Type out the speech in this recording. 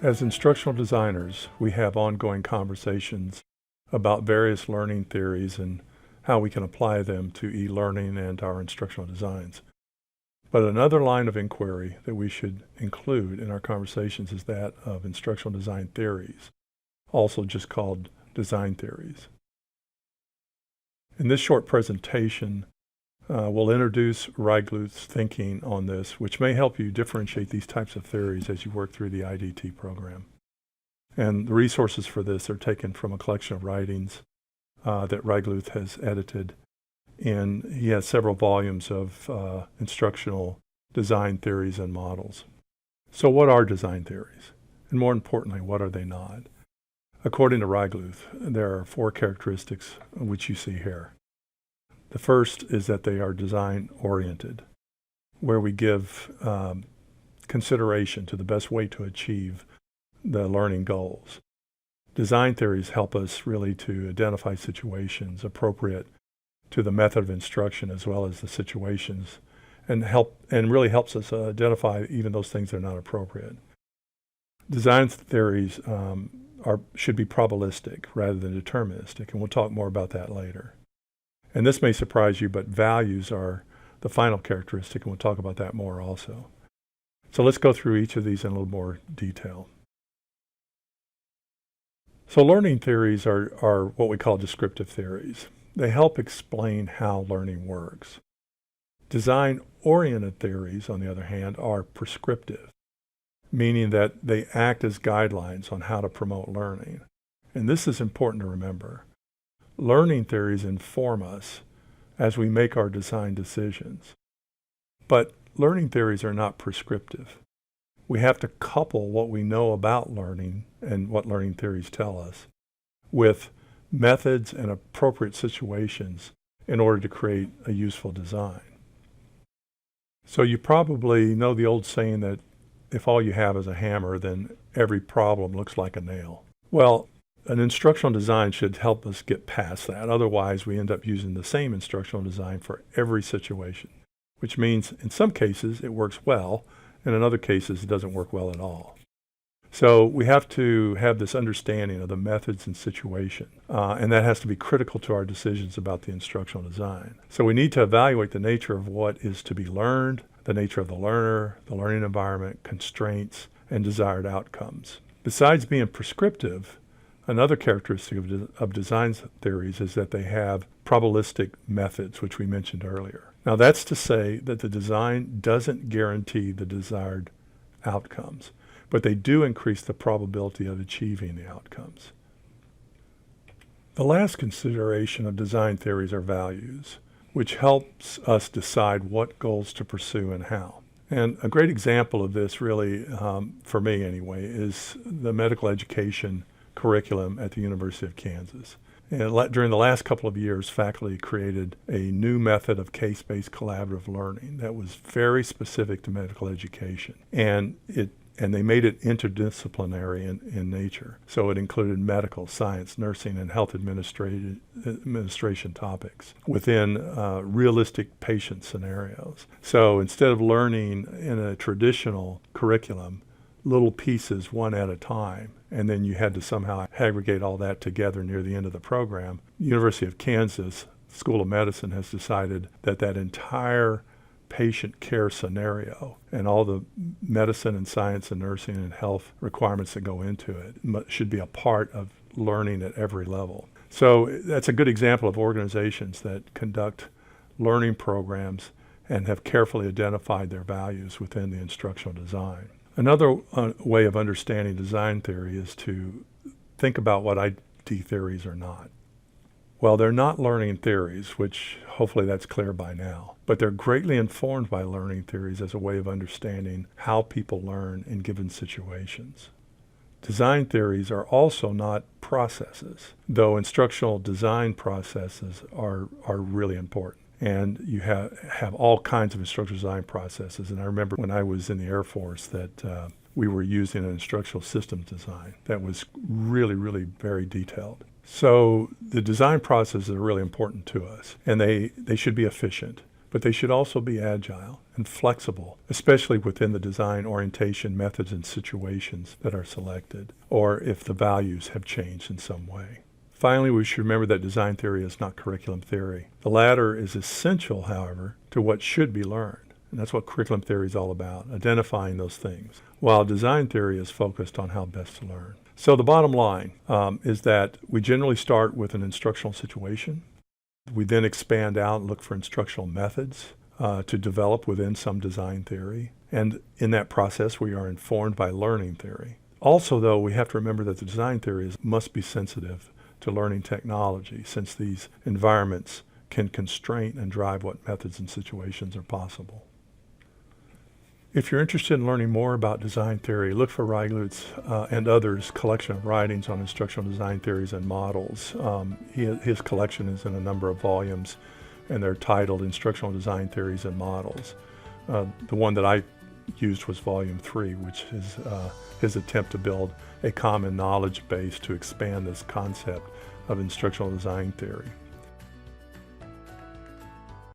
As instructional designers, we have ongoing conversations about various learning theories and how we can apply them to e-learning and our instructional designs. But another line of inquiry that we should include in our conversations is that of instructional design theories, also just called design theories. In this short presentation, we'll introduce Reigluth's thinking on this, which may help you differentiate these types of theories as you work through the IDT program. And the resources for this are taken from a collection of writings that Reigluth has edited. And he has several volumes of instructional design theories and models. So what are design theories? And more importantly, what are they not? According to Reigluth, there are 4 characteristics which you see here. The first is that they are design-oriented, where we give consideration to the best way to achieve the learning goals. Design theories help us really to identify situations appropriate to the method of instruction as well as the situations, and really helps us identify even those things that are not appropriate. Design theories should be probabilistic rather than deterministic, and we'll talk more about that later. And this may surprise you, but values are the final characteristic, and we'll talk about that more also. So let's go through each of these in a little more detail. So learning theories are what we call descriptive theories. They help explain how learning works. Design-oriented theories, on the other hand, are prescriptive, meaning that they act as guidelines on how to promote learning. And this is important to remember. Learning theories inform us as we make our design decisions. But learning theories are not prescriptive. We have to couple what we know about learning and what learning theories tell us with methods and appropriate situations in order to create a useful design. So you probably know the old saying that if all you have is a hammer, then every problem looks like a nail. Well, an instructional design should help us get past that. Otherwise, we end up using the same instructional design for every situation, which means in some cases it works well, and in other cases it doesn't work well at all. So we have to have this understanding of the methods and situation, and that has to be critical to our decisions about the instructional design. So we need to evaluate the nature of what is to be learned, the nature of the learner, the learning environment, constraints, and desired outcomes. Besides being prescriptive, another characteristic of design theories is that they have probabilistic methods, which we mentioned earlier. Now that's to say that the design doesn't guarantee the desired outcomes, but they do increase the probability of achieving the outcomes. The last consideration of design theories are values, which helps us decide what goals to pursue and how. And a great example of this really, for me anyway, is the medical education curriculum at the University of Kansas. And during the last couple of years, faculty created a new method of case-based collaborative learning that was very specific to medical education. And they made it interdisciplinary in nature. So it included medical, science, nursing, and health administration topics within realistic patient scenarios. So instead of learning in a traditional curriculum, little pieces one at a time, and then you had to somehow aggregate all that together near the end of the program, University of Kansas School of Medicine has decided that that entire patient care scenario and all the medicine and science and nursing and health requirements that go into it should be a part of learning at every level. So that's a good example of organizations that conduct learning programs and have carefully identified their values within the instructional design. Another way of understanding design theory is to think about what ID theories are not. Well, they're not learning theories, which hopefully that's clear by now, but they're greatly informed by learning theories as a way of understanding how people learn in given situations. Design theories are also not processes, though instructional design processes are really important. And you have all kinds of instructional design processes. And I remember when I was in the Air Force that we were using an instructional systems design that was really, really very detailed. So the design processes are really important to us, and they should be efficient. but they should also be agile and flexible, especially within the design orientation methods and situations that are selected, or if the values have changed in some way. Finally, we should remember that design theory is not curriculum theory. The latter is essential, however, to what should be learned. And that's what curriculum theory is all about, identifying those things, while design theory is focused on how best to learn. So the bottom line is that we generally start with an instructional situation. We then expand out and look for instructional methods to develop within some design theory. And in that process, we are informed by learning theory. Also, though, we have to remember that the design theories must be sensitive to learning technology, since these environments can constrain and drive what methods and situations are possible. If you're interested in learning more about design theory, look for Reiglut's and others' collection of writings on instructional design theories and models. His collection is in a number of volumes, and they're titled Instructional Design Theories and Models. The one that I used was Volume 3, which is his attempt to build a common knowledge base to expand this concept of instructional design theory.